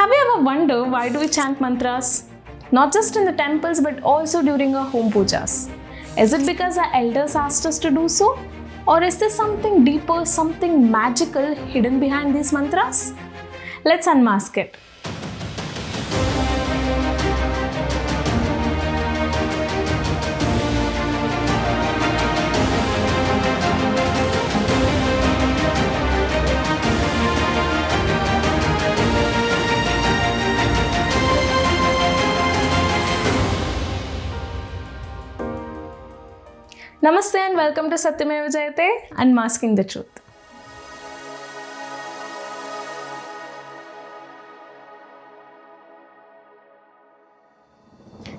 Have you ever wondered why do we chant mantras? Not just in the temples but also during our home pujas. Is it because our elders asked us to do so? Or is there something deeper, something magical hidden behind these mantras? Let's unmask it. Namaste and welcome to Satyameva Jayate, Unmasking the Truth.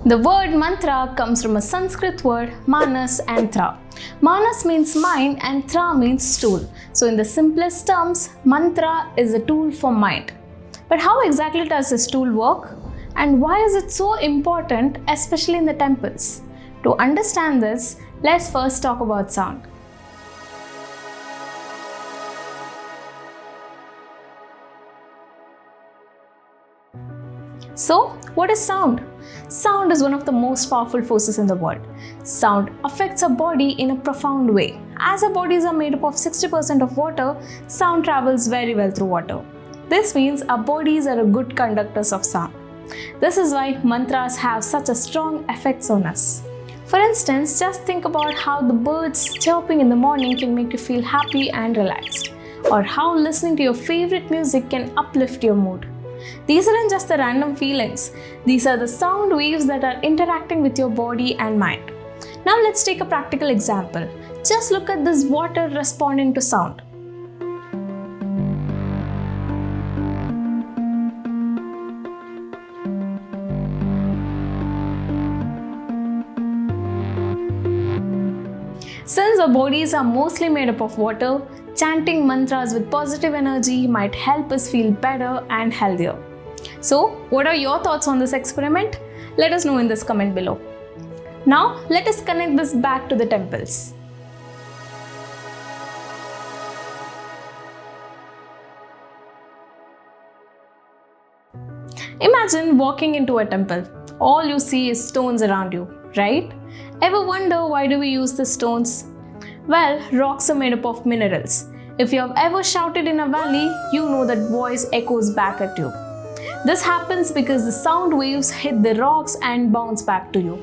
The word mantra comes from a Sanskrit word manas and thra. Manas means mind and thra means stool. So in the simplest terms, mantra is a tool for mind. But how exactly does this tool work? And why is it so important, especially in the temples? To understand this, let's first talk about sound. So, what is sound? Sound is one of the most powerful forces in the world. Sound affects our body in a profound way. As our bodies are made up of 60% of water, sound travels very well through water. This means our bodies are good conductors of sound. This is why mantras have such a strong effects on us. For instance, just think about how the birds chirping in the morning can make you feel happy and relaxed, or how listening to your favorite music can uplift your mood. These aren't just the random feelings, these are the sound waves that are interacting with your body and mind. Now let's take a practical example. Just look at this water responding to sound. Since our bodies are mostly made up of water, chanting mantras with positive energy might help us feel better and healthier. So, what are your thoughts on this experiment? Let us know in this comment below. Now, let us connect this back to the temples. Imagine walking into a temple. All you see is stones around you, right? Ever wonder why do we use the stones? Well, rocks are made up of minerals. If you have ever shouted in a valley, you know that voice echoes back at you. This happens because the sound waves hit the rocks and bounce back to you.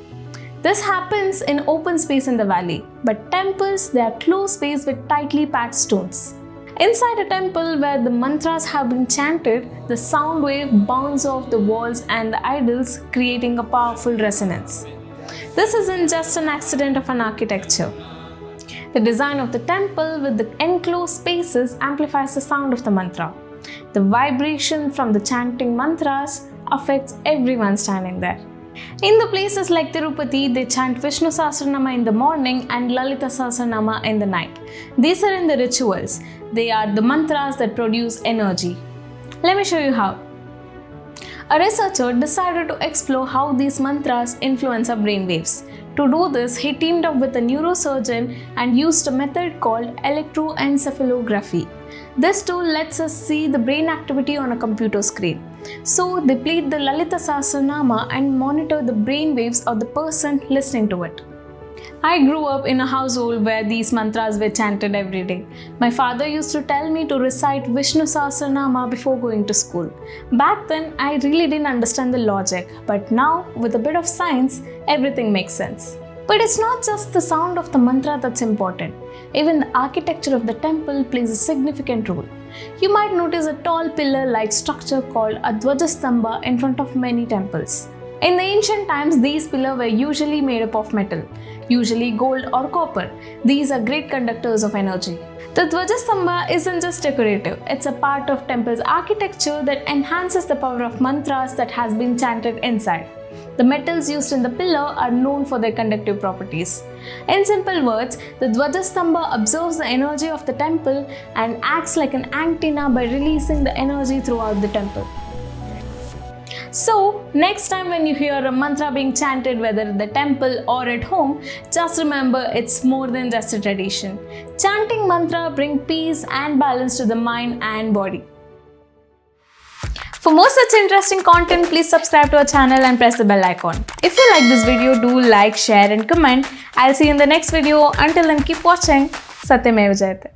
This happens in open space in the valley, but temples, they are closed space with tightly packed stones. Inside a temple where the mantras have been chanted, the sound wave bounces off the walls and the idols, creating a powerful resonance. This isn't just an accident of an architecture. The design of the temple with the enclosed spaces amplifies the sound of the mantra. The vibration from the chanting mantras affects everyone standing there. In the places like Tirupati, they chant Vishnu Sahasranama in the morning and Lalita Sahasranama in the night. These are in the rituals. They are the mantras that produce energy. Let me show you how. A researcher decided to explore how these mantras influence our brainwaves. To do this, he teamed up with a neurosurgeon and used a method called electroencephalography. This tool lets us see the brain activity on a computer screen. So, they played the Lalita Sahasranama and monitor the brainwaves of the person listening to it. I grew up in a household where these mantras were chanted every day. My father used to tell me to recite Vishnu Sahasranama before going to school. Back then, I really didn't understand the logic, but now, with a bit of science, everything makes sense. But it's not just the sound of the mantra that's important. Even the architecture of the temple plays a significant role. You might notice a tall pillar-like structure called a Dwajastambh in front of many temples. In the ancient times, these pillars were usually made up of metal, usually gold or copper. These are great conductors of energy. The Dwajastambh isn't just decorative, it's a part of temple's architecture that enhances the power of mantras that has been chanted inside. The metals used in the pillar are known for their conductive properties. In simple words, the Dwajastambh absorbs the energy of the temple and acts like an antenna by releasing the energy throughout the temple. So, next time when you hear a mantra being chanted, whether at the temple or at home, just remember it's more than just a tradition. Chanting mantra brings peace and balance to the mind and body. For more such interesting content, please subscribe to our channel and press the bell icon. If you like this video, do like, share and comment. I'll see you in the next video. Until then, keep watching. Satyameva Jayate.